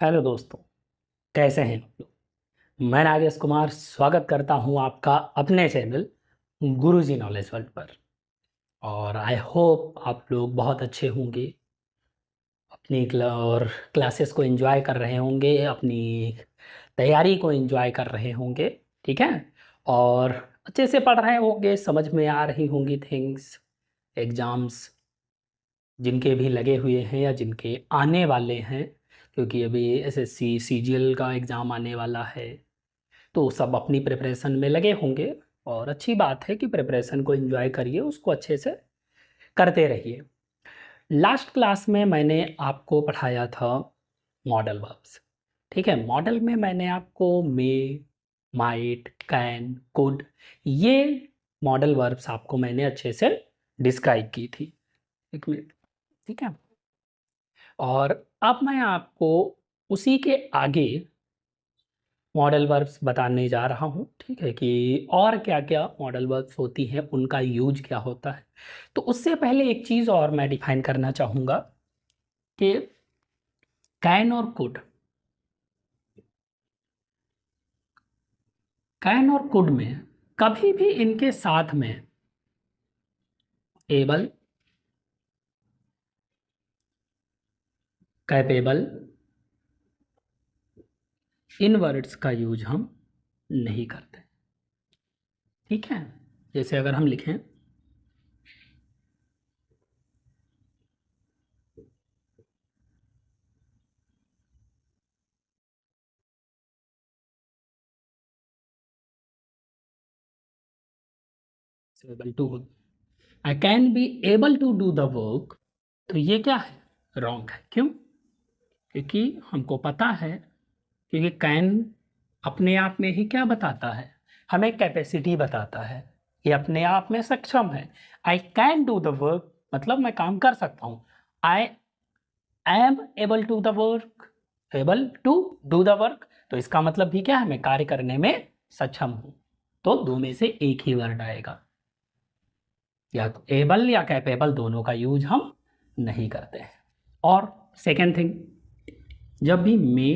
Hello दोस्तों, कैसे हैं आप लोग। मैं नागेश कुमार स्वागत करता हूं आपका अपने चैनल गुरुजी नॉलेज वर्ल्ड पर। और आई होप आप लोग बहुत अच्छे होंगे, अपनी और क्लासेस को एंजॉय कर रहे होंगे, अपनी तैयारी को एंजॉय कर रहे होंगे। ठीक है। और अच्छे से पढ़ रहे होंगे, समझ में आ रही होंगी थिंग्स। एग्ज़ाम्स जिनके भी लगे हुए हैं या जिनके आने वाले हैं, क्योंकि अभी एसएससी सीजीएल का एग्ज़ाम आने वाला है, तो सब अपनी प्रिपरेशन में लगे होंगे। और अच्छी बात है कि प्रिपरेशन को एंजॉय करिए, उसको अच्छे से करते रहिए। लास्ट क्लास में मैंने आपको पढ़ाया था मॉडल वर्ब्स। ठीक है। मॉडल में मैंने आपको मे, माइट, कैन, कुड, ये मॉडल वर्ब्स आपको मैंने अच्छे से डिस्क्राइब की थी। एक मिनट। ठीक है। और अब मैं आपको उसी के आगे मॉडल वर्ब्स बताने जा रहा हूँ। ठीक है, कि और क्या क्या मॉडल वर्ब्स होती हैं, उनका यूज क्या होता है। तो उससे पहले एक चीज़ और मैं डिफाइन करना चाहूँगा कि कैन और कुड, कैन और कुड में कभी भी इनके साथ में एबल, कैपेबल, इन वर्ड्स का यूज हम नहीं करते। ठीक है। जैसे अगर हम लिखें able to, I can be able to do the work, तो ये क्या है? रॉन्ग है। क्यों? क्योंकि हमको पता है, क्योंकि कैन अपने आप में ही क्या बताता है? हमें कैपेसिटी बताता है, ये अपने आप में सक्षम है। I can do the work मतलब मैं काम कर सकता हूँ। I am able to the work, able to do the work, तो इसका मतलब भी क्या है? मैं कार्य करने में सक्षम हूँ। तो दो में से एक ही वर्ड आएगा, या तो एबल या कैपेबल, दोनों का यूज हम नहीं करते हैं। और सेकेंड थिंग, जब भी मे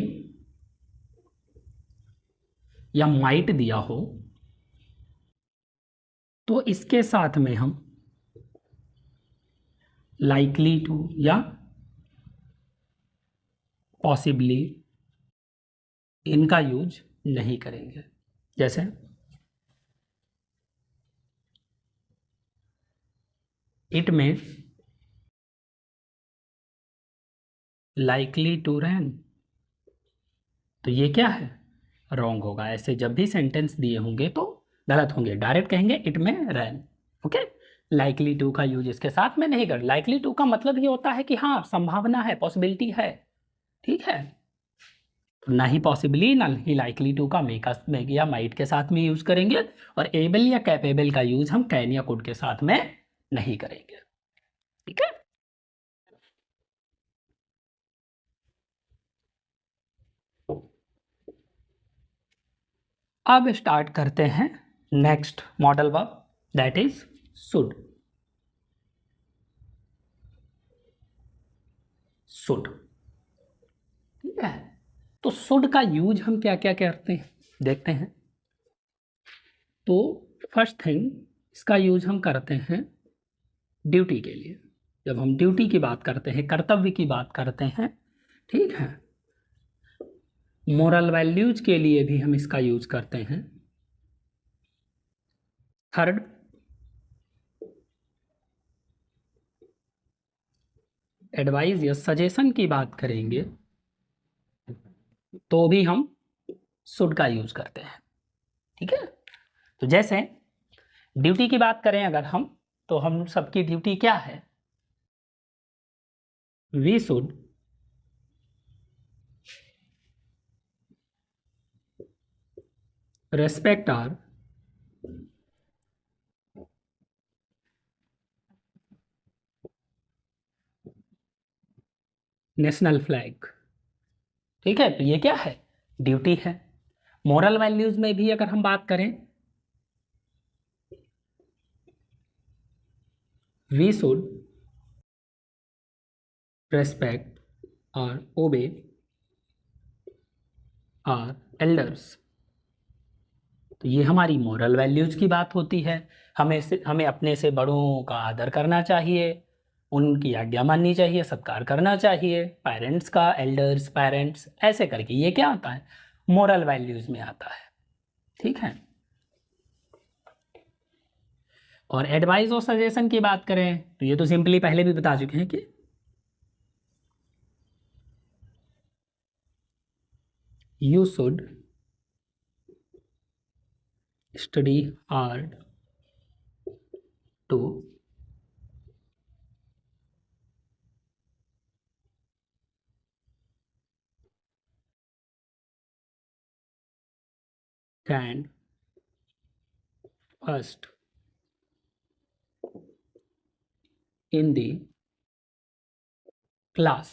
या माइट दिया हो, तो इसके साथ में हम लाइकली टू या पॉसिबली इनका यूज नहीं करेंगे। जैसे इट में लाइकली टू रैन, तो ये क्या है? रॉन्ग होगा। ऐसे जब भी सेंटेंस दिए होंगे तो गलत होंगे। डायरेक्ट कहेंगे इट में रैन। ओके। लाइकली टू का यूज इसके साथ में नहीं कर। लाइकली टू का मतलब ये होता है कि हाँ, संभावना है, पॉसिबिलिटी है। ठीक है। ना ही पॉसिबली ना ही लाइकली टू का मे या माइट के साथ में यूज करेंगे। और एबल या कैपेबल का यूज हम कैन या कुड के साथ में नहीं करेंगे। ठीक है। अब स्टार्ट करते हैं next modal verb, that is should. Should. ठीक है। तो शुड का यूज हम क्या क्या करते हैं देखते हैं। तो फर्स्ट थिंग, इसका यूज हम करते हैं ड्यूटी के लिए। जब हम ड्यूटी की बात करते हैं, कर्तव्य की बात करते हैं, ठीक है, मोरल वैल्यूज के लिए भी हम इसका यूज करते हैं। थर्ड, एडवाइस या सजेशन की बात करेंगे तो भी हम शुड का यूज करते हैं। ठीक है। तो जैसे ड्यूटी की बात करें अगर हम, तो हम सबकी ड्यूटी क्या है? We should respect our national flag. ठीक है। तो ये क्या है? ड्यूटी है। मोरल वैल्यूज में भी अगर हम बात करें, वी शुड रेस्पेक्ट और ओबे आर एल्डर्स। तो ये हमारी मोरल वैल्यूज की बात होती है। हमें अपने से बड़ों का आदर करना चाहिए, उनकी आज्ञा माननी चाहिए, सत्कार करना चाहिए, पेरेंट्स का, एल्डर्स, पेरेंट्स, ऐसे करके ये क्या आता है, मोरल वैल्यूज में आता है। ठीक है। और एडवाइस और सजेशन की बात करें तो ये तो सिंपली पहले भी बता चुके हैं कि you should study hard to stand first in the class.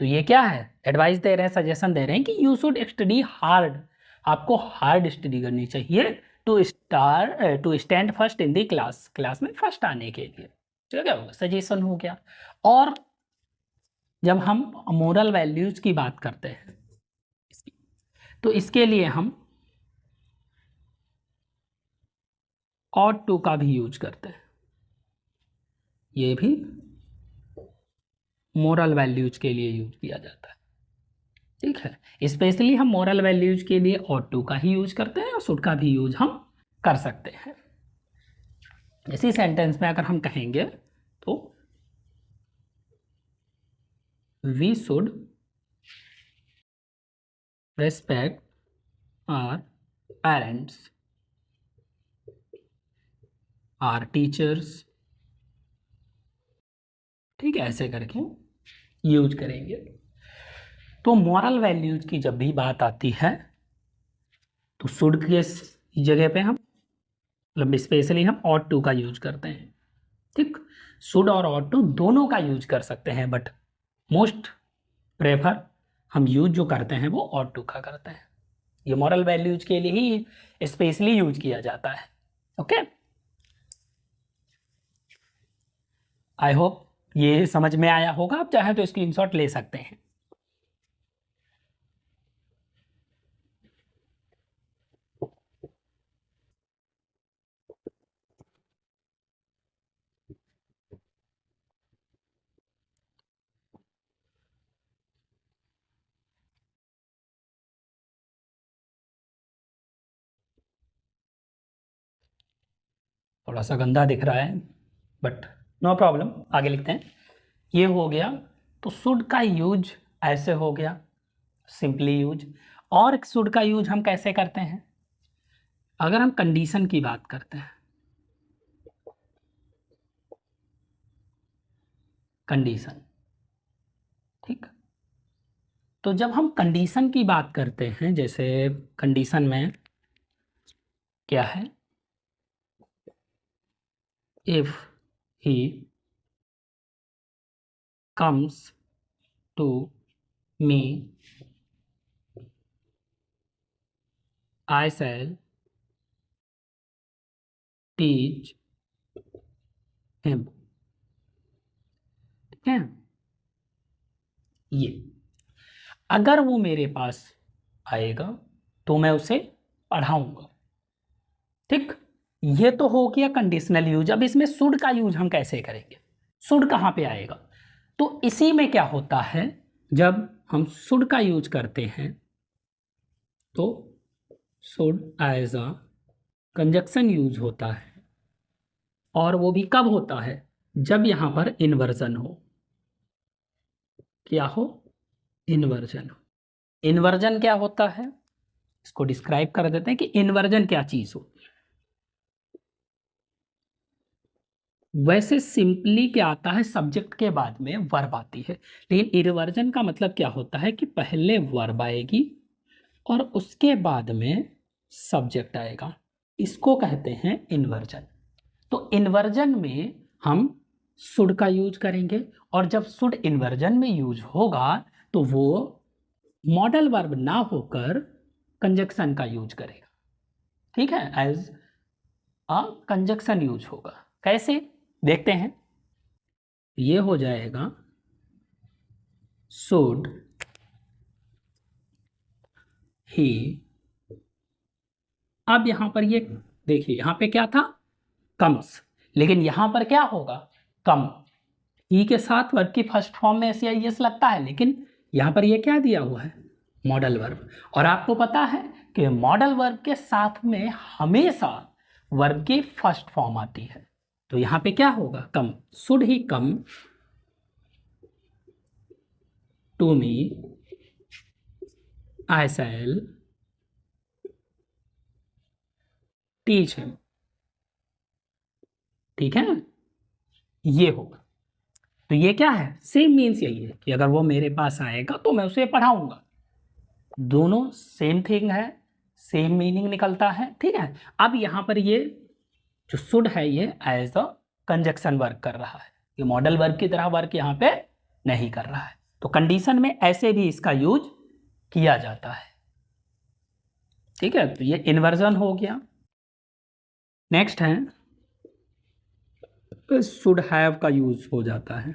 तो ये क्या है, एडवाइस दे रहे हैं, सजेशन दे रहे हैं कि यू शुड स्टडी हार्ड, आपको हार्ड स्टडी करनी चाहिए to stand first in the class, class में फर्स्ट आने के लिए। तो क्या होगा, सजेशन हो गया। और जब हम मोरल वैल्यूज की बात करते हैं तो इसके लिए हम ought to का भी यूज करते हैं, ये भी मोरल वैल्यूज के लिए यूज किया जाता है। ठीक है, स्पेशली हम मोरल वैल्यूज के लिए ought to का ही यूज करते हैं और should का भी यूज हम कर सकते हैं। इसी सेंटेंस में अगर हम कहेंगे तो we should respect our parents, our teachers. ठीक है, ऐसे करके यूज करेंगे। तो मॉरल वैल्यूज की जब भी बात आती है तो शुड के जगह पे हम मतलब स्पेशली हम ought to का यूज करते हैं। ठीक, शुड और ought to दोनों का यूज कर सकते हैं, बट मोस्ट प्रेफर हम यूज जो करते हैं वो ought to का करते हैं। ये मॉरल वैल्यूज के लिए ही स्पेशली यूज किया जाता है। ओके, आई होप ये समझ में आया होगा। आप चाहें तो स्क्रीनशॉट ले सकते हैं। थोड़ा सा गंदा दिख रहा है बट नो प्रॉब्लम, आगे लिखते हैं। ये हो गया, तो शुड का यूज ऐसे हो गया, सिंपली यूज। और शुड का यूज हम कैसे करते हैं, अगर हम कंडीशन की बात करते हैं, कंडीशन। ठीक, तो जब हम कंडीशन की बात करते हैं, जैसे कंडीशन में क्या है, if he comes to me I shall teach him. ठीक है, ये अगर वो मेरे पास आएगा तो मैं उसे पढ़ाऊंगा। ठीक, ये तो हो गया कंडीशनल यूज। अब इसमें शुड का यूज हम कैसे करेंगे, शुड कहाँ पे आएगा, तो इसी में क्या होता है, जब हम शुड का यूज करते हैं तो should as a conjunction use होता है। और वो भी कब होता है, जब यहां पर इन्वर्जन हो। क्या हो, इन्वर्जन हो। इन्वर्जन क्या होता है, इसको डिस्क्राइब कर देते हैं कि इन्वर्जन क्या चीज हो। वैसे सिंपली क्या आता है, सब्जेक्ट के बाद में वर्ब आती है, लेकिन इन्वर्जन का मतलब क्या होता है कि पहले वर्ब आएगी और उसके बाद में सब्जेक्ट आएगा। इसको कहते हैं इन्वर्जन। तो इन्वर्जन में हम शुड का यूज करेंगे, और जब शुड इन्वर्जन में यूज होगा तो वो मॉडल वर्ब ना होकर कंजक्शन का यूज करेगा। ठीक है, एज अ कंजक्शन यूज होगा। कैसे, देखते हैं। ये हो जाएगा शुड ही। अब यहां पर ये देखिए, यहां पे क्या था, कम्स, लेकिन यहां पर क्या होगा, कम। ही के साथ वर्ब की फर्स्ट फॉर्म में एस या एस लगता है, लेकिन यहां पर ये क्या दिया हुआ है, मॉडल वर्ब। और आपको पता है कि मॉडल वर्ब के साथ में हमेशा वर्ब की फर्स्ट फॉर्म आती है, तो यहां पे क्या होगा, come. Should he come to me, I shall teach him. ठीक है, ये होगा। तो ये क्या है, सेम मीन्स यही है कि अगर वो मेरे पास आएगा तो मैं उसे पढ़ाऊंगा। दोनों सेम थिंग है, सेम मीनिंग निकलता है। ठीक है, अब यहां पर ये जो शुड है ये एज अ कंजक्शन वर्क कर रहा है, ये मॉडल वर्क की तरह वर्क यहां पे नहीं कर रहा है। तो कंडीशन में ऐसे भी इसका यूज किया जाता है। ठीक है, तो ये इन्वर्जन हो गया। नेक्स्ट है शुड हैव का यूज हो जाता है,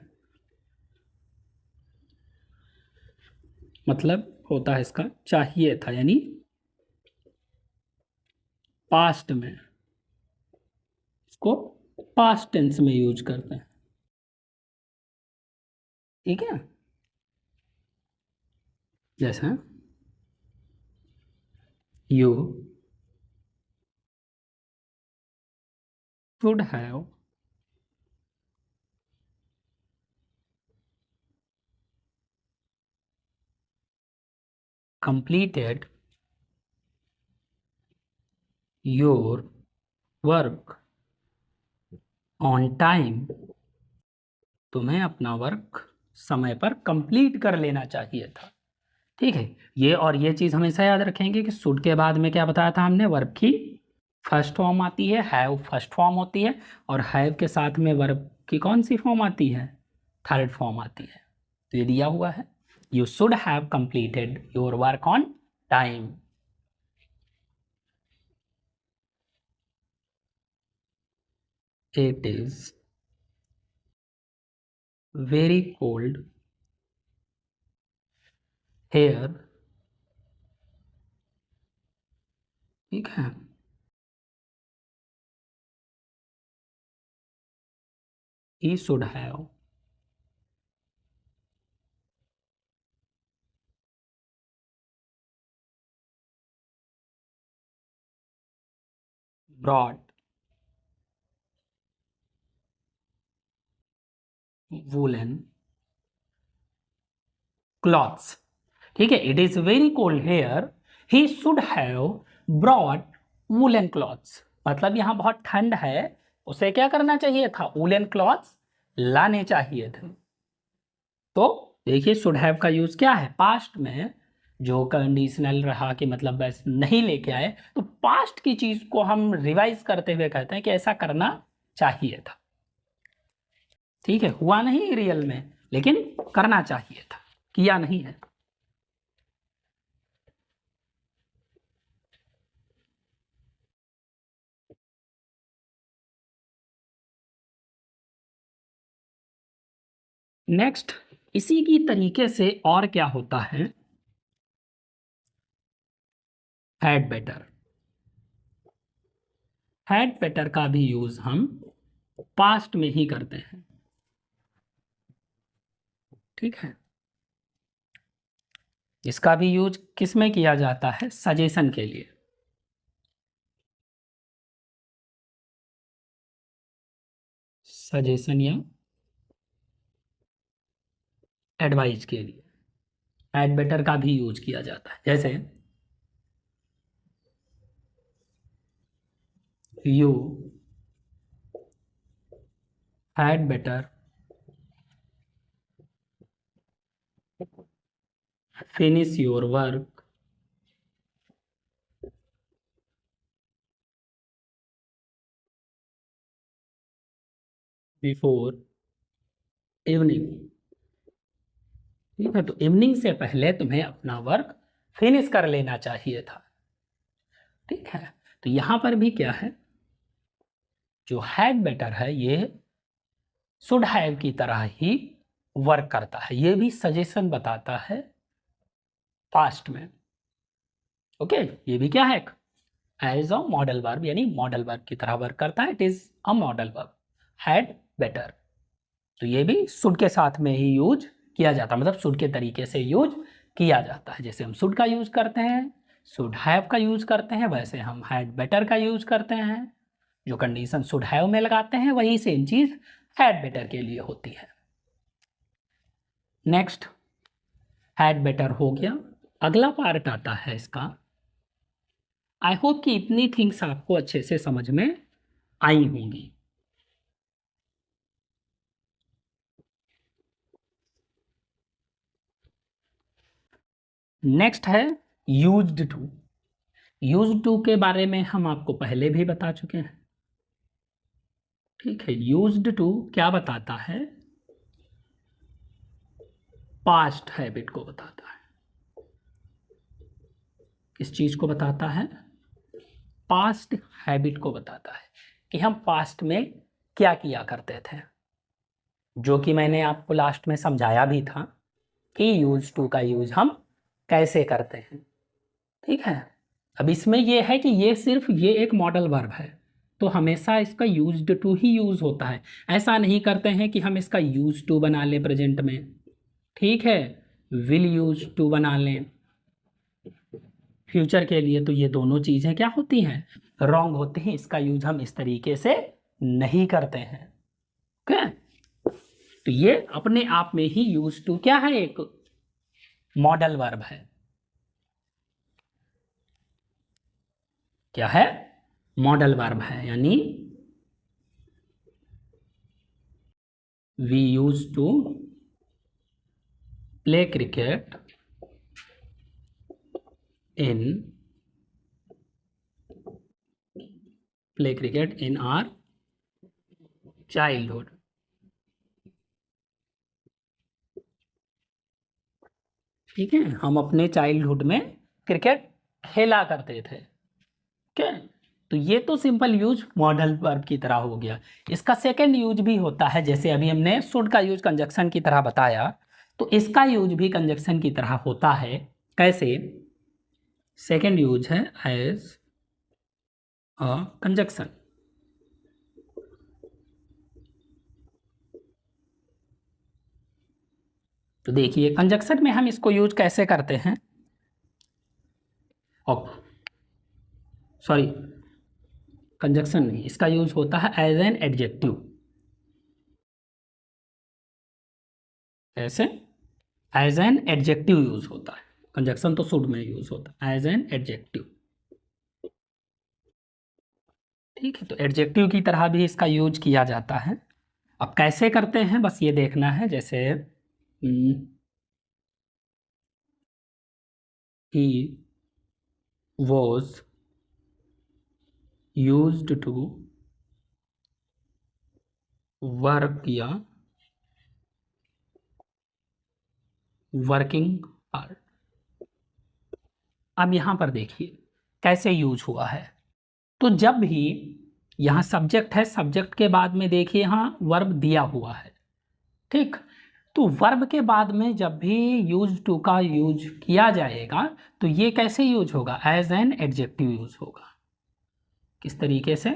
मतलब होता है इसका चाहिए था, यानी पास्ट में, इसको पास्ट टेंस में यूज करते हैं। ठीक है, जैसे you should have completed your work on time। तुम्हें अपना वर्क समय पर कंप्लीट कर लेना चाहिए था। ठीक है, ये और ये चीज़ हमेशा याद रखेंगे कि शुड के बाद में क्या बताया था हमने, वर्ब की फर्स्ट फॉर्म आती है, हैव फर्स्ट फॉर्म होती है, और हैव के साथ में वर्ब की कौन सी फॉर्म आती है, थर्ड फॉर्म आती है। तो ये दिया हुआ है, you should have completed your work on time. It is very cold here. ठीक है, he should have brought woolen cloths। ठीक है, it is very cold here, he should have brought woollen clothes, मतलब यहाँ बहुत ठंड है, उसे क्या करना चाहिए था, वूलन क्लॉथ्स लाने चाहिए थे। तो देखिए शुड हैव का यूज क्या है, पास्ट में जो कंडीशनल रहा कि मतलब बस नहीं लेके आए, तो पास्ट की चीज को हम रिवाइज करते हुए कहते हैं कि ऐसा करना चाहिए था। ठीक है, हुआ नहीं रियल में, लेकिन करना चाहिए था, किया नहीं है। नेक्स्ट, इसी की तरीके से और क्या होता है, हैड बेटर। हैड बेटर का भी यूज हम पास्ट में ही करते हैं। ठीक है, इसका भी यूज किस में किया जाता है, सजेशन के लिए। सजेशन या एडवाइस के लिए हैड बेटर का भी यूज किया जाता है। जैसे you had better finish your work before evening. ठीक है, तो इवनिंग से पहले तुम्हें अपना वर्क फिनिश कर लेना चाहिए था। ठीक है, तो यहां पर भी क्या है, जो हैड बेटर है ये शुड हैव की तरह ही वर्क करता है, ये भी सजेशन बताता है पास्ट में। ओके, ये भी क्या है, एज अ मॉडल वर्ब, यानी मॉडल वर्ब की तरह वर्क करता है। It is a modal verb. Had better, तो ये भी शुड के साथ में ही यूज किया जाता है, मतलब शुड के तरीके से यूज किया जाता है। जैसे हम शुड का यूज करते हैं, शुड हैव का यूज करते हैं, वैसे हम हैड बेटर का यूज करते हैं। जो कंडीशन शुड हैव में लगाते हैं वही सेम चीज हैड बेटर के लिए होती है। नेक्स्ट, हैड बेटर हो गया। अगला पार्ट आता है इसका। आई होप कि इतनी थिंग्स आपको अच्छे से समझ में आई होंगी। नेक्स्ट है यूज्ड टू। यूज्ड टू के बारे में हम आपको पहले भी बता चुके हैं। ठीक है, यूज्ड टू क्या बताता है, पास्ट हैबिट को बताता है। किस चीज को बताता है, पास्ट हैबिट को बताता है कि हम पास्ट में क्या किया करते थे, जो कि मैंने आपको लास्ट में समझाया भी था कि यूज टू का यूज हम कैसे करते हैं। ठीक है, अब इसमें यह है कि ये सिर्फ ये एक मॉडल वर्ब है, तो हमेशा इसका यूज्ड टू ही यूज होता है। ऐसा नहीं करते हैं कि हम इसका यूज टू बना लें प्रेजेंट में, ठीक है, विल यूज टू बना लें फ्यूचर के लिए, तो ये दोनों चीज़ें क्या होती हैं, रॉन्ग होती हैं। इसका यूज हम इस तरीके से नहीं करते हैं। ओके, तो ये अपने आप में ही यूज टू क्या है, एक मॉडल वर्ब है। क्या है, मॉडल वर्ब है, यानी we use to play cricket in our childhood. ठीक है, हम अपने चाइल्डहुड में क्रिकेट खेला करते थे। क्या, तो ये तो सिंपल यूज मॉडल वर्ब की तरह हो गया। इसका सेकंड यूज भी होता है, जैसे अभी हमने शुड का यूज कंजक्शन की तरह बताया, तो इसका यूज भी कंजक्शन की तरह होता है। कैसे, सेकंड यूज है एज अ कंजक्शन। तो देखिए कंजक्शन में हम इसको यूज कैसे करते हैं, सॉरी कंजक्शन नहीं, इसका यूज होता है एज एन एडजेक्टिव। ऐसे एज एन एडजेक्टिव यूज होता है, कंजक्शन तो शुड में यूज होता है एज एन एडजेक्टिव। ठीक है, तो एडजेक्टिव की तरह भी इसका यूज किया जाता है। अब कैसे करते हैं बस ये देखना है। जैसे he was used to work या वर्किंग हार्ड। अब यहां पर देखिए कैसे यूज हुआ है। तो जब भी यहाँ सब्जेक्ट है, सब्जेक्ट के बाद में देखिए यहाँ वर्ब दिया हुआ है। ठीक, तो वर्ब के बाद में जब भी यूज टू का यूज किया जाएगा तो ये कैसे यूज होगा, एज एन एडजेक्टिव यूज होगा। किस तरीके से,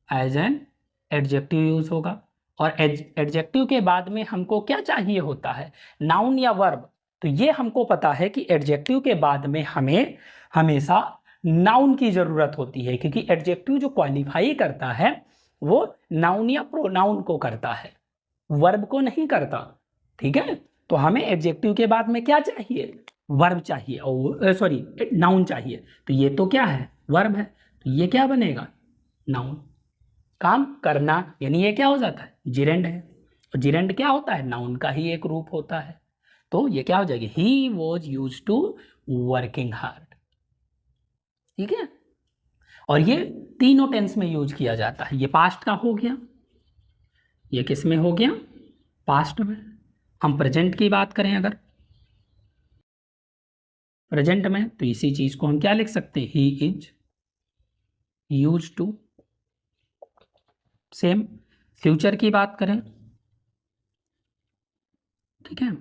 एज एन एडजेक्टिव यूज होगा। और एडजेक्टिव के बाद में हमको क्या चाहिए होता है, नाउन या वर्ब। तो ये हमको पता है कि एडजेक्टिव के बाद में हमें हमेशा नाउन की जरूरत होती है, क्योंकि एडजेक्टिव जो क्वालिफाई करता है वो नाउन या प्रोनाउन को करता है, वर्ब को नहीं करता। ठीक है, तो हमें एडजेक्टिव के बाद में क्या चाहिए, वर्ब चाहिए, और सॉरी नाउन चाहिए। तो ये तो क्या है, वर्ब है, तो ये क्या बनेगा, नाउन। काम करना, यानी ये क्या हो जाता है, जिरेंड है। और जिरेंड क्या होता है, नाउन का ही एक रूप होता है। तो ये क्या हो जाएगी, he was use to working hard. ठीक है, और ये तीनों टेंस में यूज किया जाता है। ये पास्ट का हो गया, ये किस में हो गया, पास्ट में। हम प्रेजेंट की बात करें अगर, प्रेजेंट में तो इसी चीज को हम क्या लिख सकते हैं, he is use to. Same future की बात करें, ठीक है,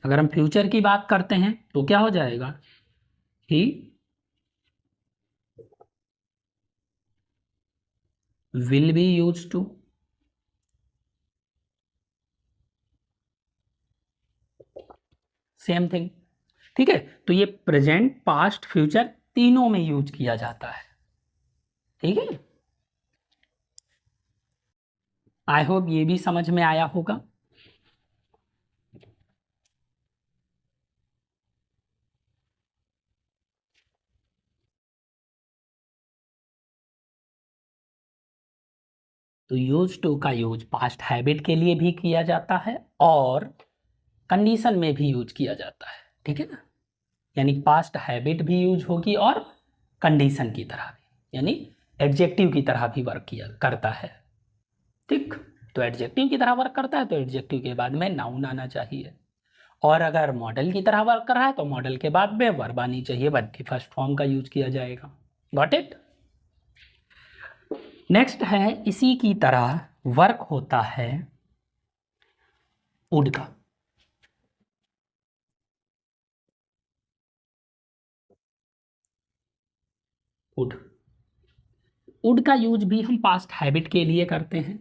अगर हम फ्यूचर की बात करते हैं तो क्या हो जाएगा, ही will be used to, same thing. ठीक है, तो ये प्रेजेंट पास्ट फ्यूचर तीनों में यूज किया जाता है। ठीक है, आई होप ये भी समझ में आया होगा। तो यूज टू का यूज पास्ट हैबिट के लिए भी किया जाता है और कंडीशन में भी यूज किया जाता है। ठीक है ना, यानी पास्ट हैबिट भी यूज होगी और कंडीशन की तरह भी, यानी एडजेक्टिव की तरह भी वर्क किया करता है। ठीक, तो एडजेक्टिव की तरह वर्क करता है तो एडजेक्टिव के बाद में नाउन आना चाहिए, और अगर मॉडल की तरह वर्क कर रहा है तो मॉडल के बाद में वर्ब आनी चाहिए, वर्ब की फर्स्ट फॉर्म का यूज किया जाएगा। Got it. नेक्स्ट है, इसी की तरह वर्क होता है वुड का। वुड, वुड का यूज भी हम पास्ट हैबिट के लिए करते हैं।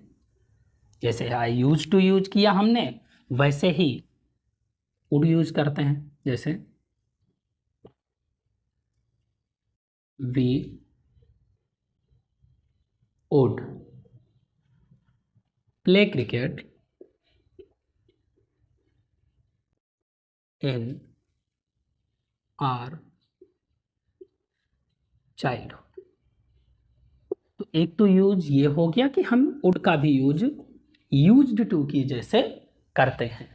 जैसे आई यूज टू यूज किया हमने, वैसे ही वुड यूज करते हैं। जैसे we would play cricket in our childhood. तो एक तो यूज ये हो गया कि हम वुड का भी यूज यूज्ड टू की जैसे करते हैं।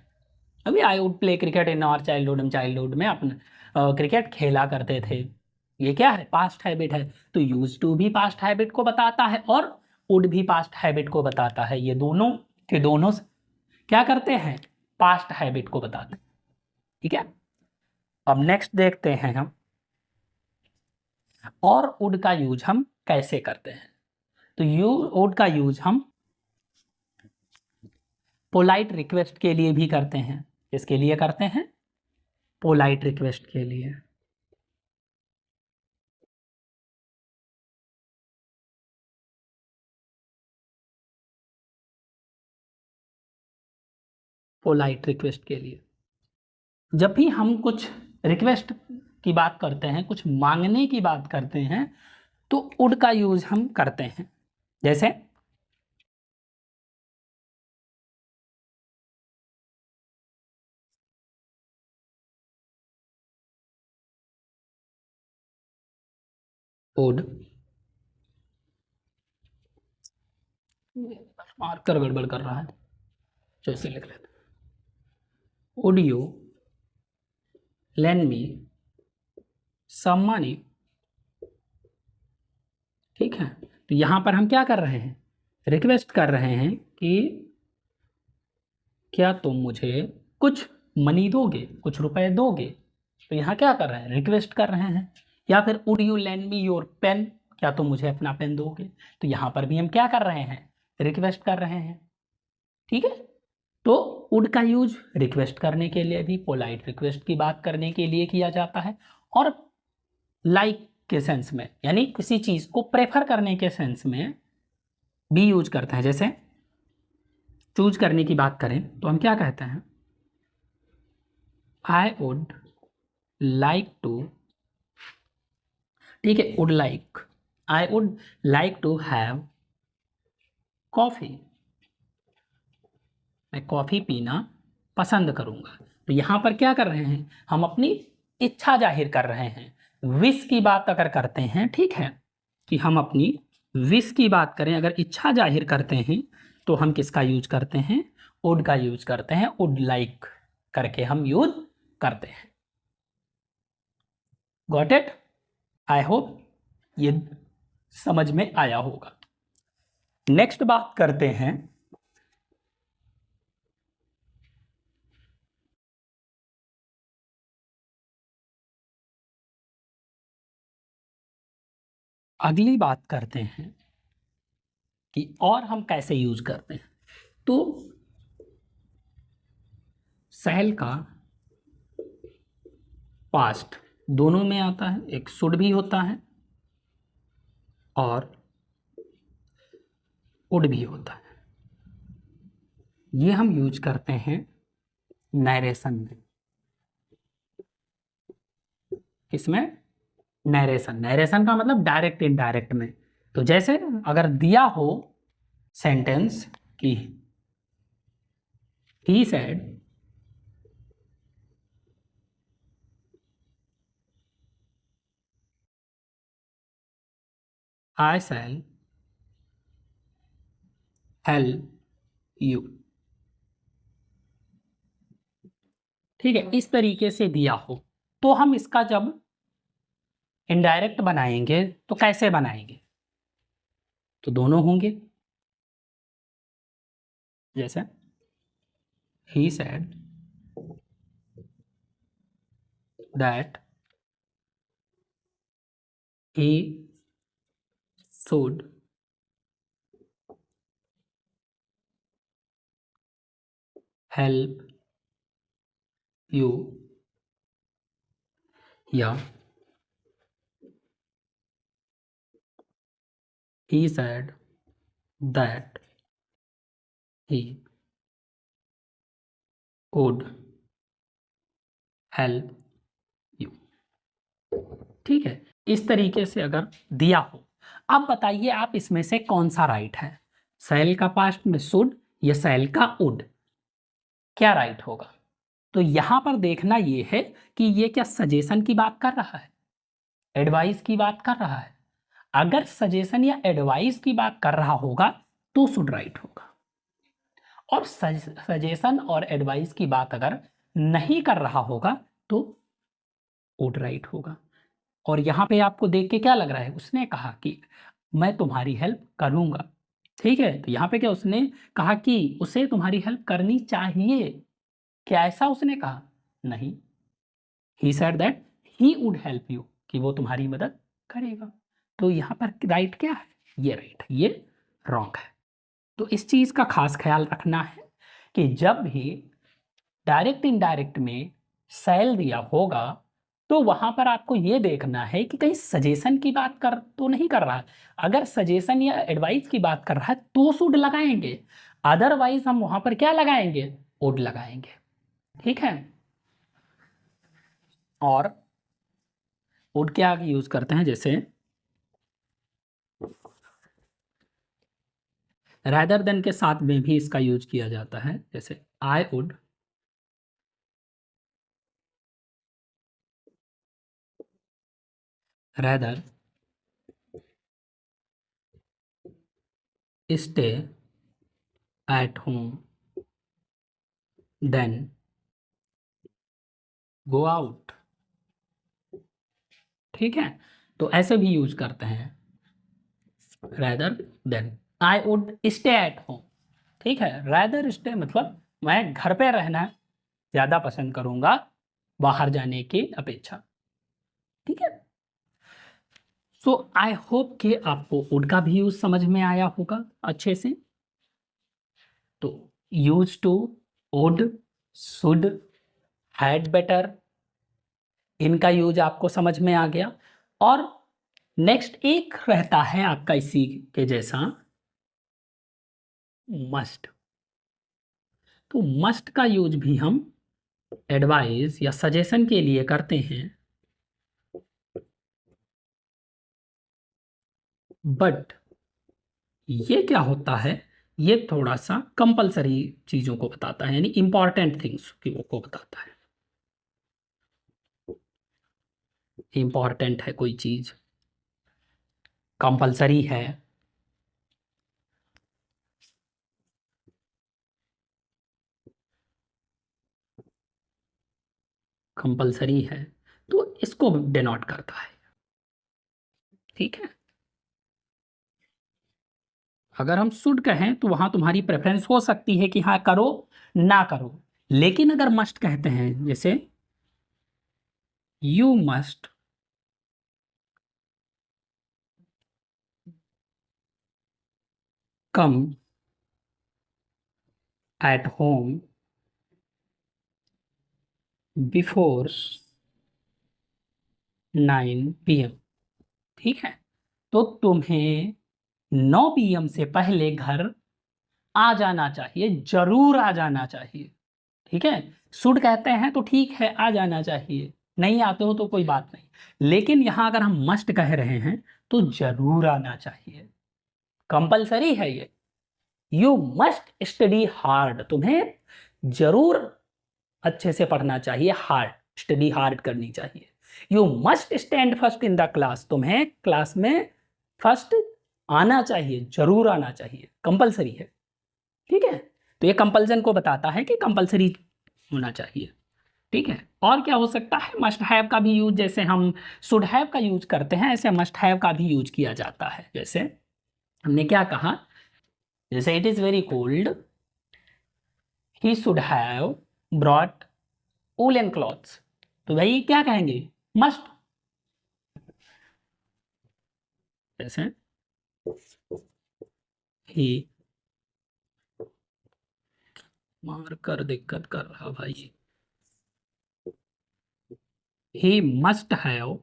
अभी I would play cricket in our childhood, हम चाइल्डहुड में अपना क्रिकेट खेला करते थे। ये क्या है, पास्ट हैबिट है। तो यूज टू भी पास्ट हैबिट को बताता है और वुड भी पास्ट हैबिट को बताता है। ये दोनों के दोनों क्या करते हैं, पास्ट हैबिट को बताते हैं। ठीक है, अब नेक्स्ट देखते हैं हम और वुड का यूज हम कैसे करते हैं। तो वुड का यूज हम पोलाइट रिक्वेस्ट के लिए भी करते हैं। किसके लिए करते हैं, पोलाइट रिक्वेस्ट के लिए। पोलाइट रिक्वेस्ट के लिए जब भी हम कुछ रिक्वेस्ट की बात करते हैं, कुछ मांगने की बात करते हैं, तो वुड का यूज हम करते हैं। जैसे वुड, मार्कर गड़बड़ कर रहा है, जैसे लिख लेते, would you lend me some money. ठीक है, तो यहां पर हम क्या कर रहे हैं, रिक्वेस्ट कर रहे हैं कि क्या तुम मुझे कुछ मनी दोगे, कुछ रुपए दोगे। तो यहाँ क्या कर रहे हैं, रिक्वेस्ट कर रहे हैं। या फिर would you lend me your pen, क्या तुम मुझे अपना पेन दोगे। तो यहाँ पर भी हम क्या कर रहे हैं, रिक्वेस्ट कर रहे हैं। ठीक है, तो वुड का यूज रिक्वेस्ट करने के लिए भी, पोलाइट रिक्वेस्ट की बात करने के लिए किया जाता है, और लाइक के सेंस में, यानी किसी चीज को प्रेफर करने के सेंस में भी यूज करते हैं। जैसे चूज करने की बात करें तो हम क्या कहते हैं, आई वुड लाइक टू, ठीक है, would like, I would like to have coffee, मैं कॉफी पीना पसंद करूंगा। तो यहां पर क्या कर रहे हैं, हम अपनी इच्छा जाहिर कर रहे हैं। विश की बात अगर करते हैं, ठीक है, कि हम अपनी विश की बात करें, अगर इच्छा जाहिर करते हैं, तो हम किसका यूज करते हैं, वुड का यूज करते हैं। वुड लाइक करके हम यूज करते हैं। गॉट इट, आई होप ये समझ में आया होगा। नेक्स्ट बात करते हैं अगली बात करते हैं कि और हम कैसे यूज करते हैं। तो सेल का पास्ट दोनों में आता है, एक शुड भी होता है और वुड भी होता है। ये हम यूज करते हैं नरेशन में। किसमें? नरेशन। नरेशन का मतलब डायरेक्ट इनडायरेक्ट में। तो जैसे अगर दिया हो सेंटेंस कि he said I shell help you, ठीक है, इस तरीके से दिया हो, तो हम इसका जब इनडायरेक्ट बनाएंगे तो कैसे बनाएंगे? तो दोनों होंगे। जैसे he said that he should help you, या he said that he would help you, ठीक है। इस तरीके से अगर दिया हो, अब बताइए आप इसमें से कौन सा राइट है? शैल का पास्ट में शुड या शैल का वुड, क्या राइट होगा? तो यहां पर देखना ये है कि ये क्या सजेशन की बात कर रहा है, एडवाइस की बात कर रहा है? अगर सजेशन या एडवाइस की बात कर रहा होगा तो शुड राइट होगा, और सजेशन और एडवाइस की बात अगर नहीं कर रहा होगा तो वुड राइट होगा। और यहाँ पे आपको देख के क्या लग रहा है? उसने कहा कि मैं तुम्हारी हेल्प करूँगा, ठीक है। तो यहाँ पे क्या उसने कहा कि उसे तुम्हारी हेल्प करनी चाहिए, क्या ऐसा उसने कहा? नहीं। He said that he would help you, कि वो तुम्हारी मदद करेगा। तो यहाँ पर राइट क्या है? ये राइट है, ये रॉन्ग है। तो इस चीज़ का खास ख्याल रखना है कि जब भी डायरेक्ट इनडायरेक्ट में सेल दिया होगा तो वहां पर आपको ये देखना है कि कहीं सजेशन की बात कर तो नहीं कर रहा है। अगर सजेशन या एडवाइस की बात कर रहा है तो शुड लगाएंगे, अदरवाइज हम वहां पर क्या लगाएंगे? वुड लगाएंगे, ठीक है। और वुड क्या यूज करते हैं? जैसे रैदर देन के साथ में भी इसका यूज किया जाता है। जैसे I would rather stay at home than go out, ठीक है। तो ऐसे भी यूज करते हैं rather than. I would stay at home, ठीक है। rather स्टे मतलब मैं घर पे रहना ज़्यादा पसंद करूंगा बाहर जाने की अपेक्षा, ठीक है। सो आई होप कि आपको वुड का भी यूज समझ में आया होगा अच्छे से। तो use to, would, should, had better, इनका यूज आपको समझ में आ गया। और नेक्स्ट एक रहता है आपका इसी के जैसा मस्ट। तो मस्ट का यूज भी हम एडवाइस या सजेशन के लिए करते हैं, बट ये क्या होता है? ये थोड़ा सा कंपलसरी चीज़ों को बताता है, यानी इंपॉर्टेंट थिंग्स को बताता है। इंपॉर्टेंट है कोई चीज़, कंपलसरी है, कंपलसरी है, तो इसको डिनोट करता है, ठीक है। अगर हम शुड कहें तो वहां तुम्हारी प्रेफरेंस हो सकती है कि हाँ करो ना करो, लेकिन अगर मस्ट कहते हैं जैसे you must come at home before 9 PM, ठीक है। तो तुम्हें 9 PM से पहले घर आ जाना चाहिए, जरूर आ जाना चाहिए, ठीक है। शुड कहते हैं तो ठीक है, आ जाना चाहिए, नहीं आते हो तो कोई बात नहीं, लेकिन यहां अगर हम मस्ट कह रहे हैं तो जरूर आना चाहिए, कंपलसरी है ये। यू मस्ट स्टडी हार्ड, तुम्हें जरूर अच्छे से पढ़ना चाहिए, हार्ड स्टडी हार्ड करनी चाहिए। You must stand first in the class, तुम्हें क्लास में फर्स्ट आना चाहिए, जरूर आना चाहिए, कंपलसरी है, ठीक है। तो ये कंपल्सन को बताता है कि कंपलसरी होना चाहिए, ठीक है। और क्या हो सकता है, मस्ट हैव का भी यूज, जैसे हम शुड हैव का यूज करते हैं ऐसे मस्ट हैव का भी यूज किया जाता है। जैसे हमने क्या कहा, जैसे it is very cold, he should have brought woollen clothes, तो भाई क्या कहेंगे, मस्ट। जैसे ही, मार्कर दिक्कत कर रहा भाई, he must have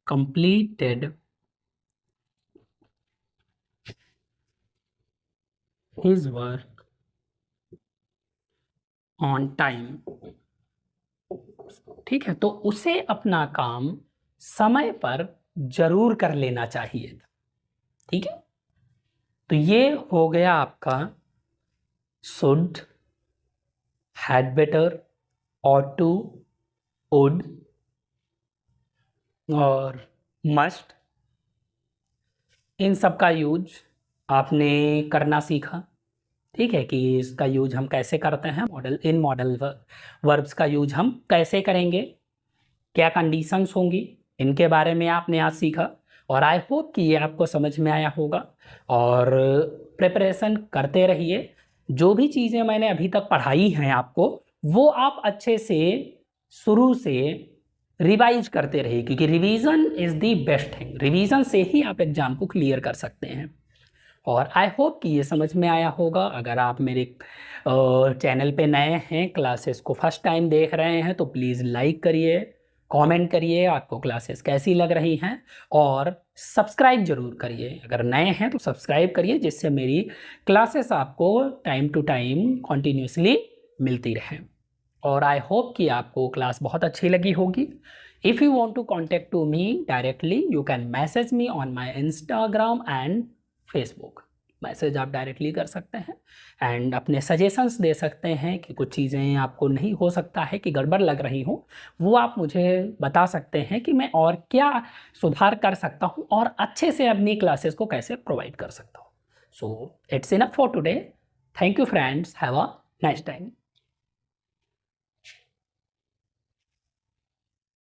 completed his work on time, ठीक है। तो उसे अपना काम समय पर जरूर कर लेना चाहिए, ठीक है। तो ये हो गया आपका should, had better, ought to, would और मस्ट। इन सब का यूज आपने करना सीखा, ठीक है, कि इसका यूज हम कैसे करते हैं, इन मॉडल वर्ब्स का यूज हम कैसे करेंगे, क्या कंडीशंस होंगी, इनके बारे में आपने आज सीखा। और आई होप कि ये आपको समझ में आया होगा, और प्रिपरेशन करते रहिए। जो भी चीज़ें मैंने अभी तक पढ़ाई हैं आपको, वो आप अच्छे से शुरू से रिवाइज करते रहिए, क्योंकि revision is the best thing, revision से ही आप एग्ज़ाम को क्लियर कर सकते हैं। और आई होप कि ये समझ में आया होगा। अगर आप मेरे चैनल पे नए हैं, क्लासेस को फर्स्ट टाइम देख रहे हैं, तो प्लीज़ लाइक करिए, कमेंट करिए आपको क्लासेस कैसी लग रही हैं, और सब्सक्राइब जरूर करिए। अगर नए हैं तो सब्सक्राइब करिए, जिससे मेरी क्लासेस आपको टाइम टू टाइम कॉन्टीन्यूसली मिलती रहे। और आई होप कि आपको क्लास बहुत अच्छी लगी होगी। If you want to contact to me directly, you can message me on my Instagram and Facebook, message आप डायरेक्टली कर सकते हैं, एंड अपने सजेशंस दे सकते हैं कि कुछ चीज़ें आपको नहीं हो सकता है कि गड़बड़ लग रही हो, वो आप मुझे बता सकते हैं कि मैं और क्या सुधार कर सकता हूँ और अच्छे से अपनी क्लासेस को कैसे प्रोवाइड कर सकता हूँ। So it's enough for today. Thank you friends, have a nice time.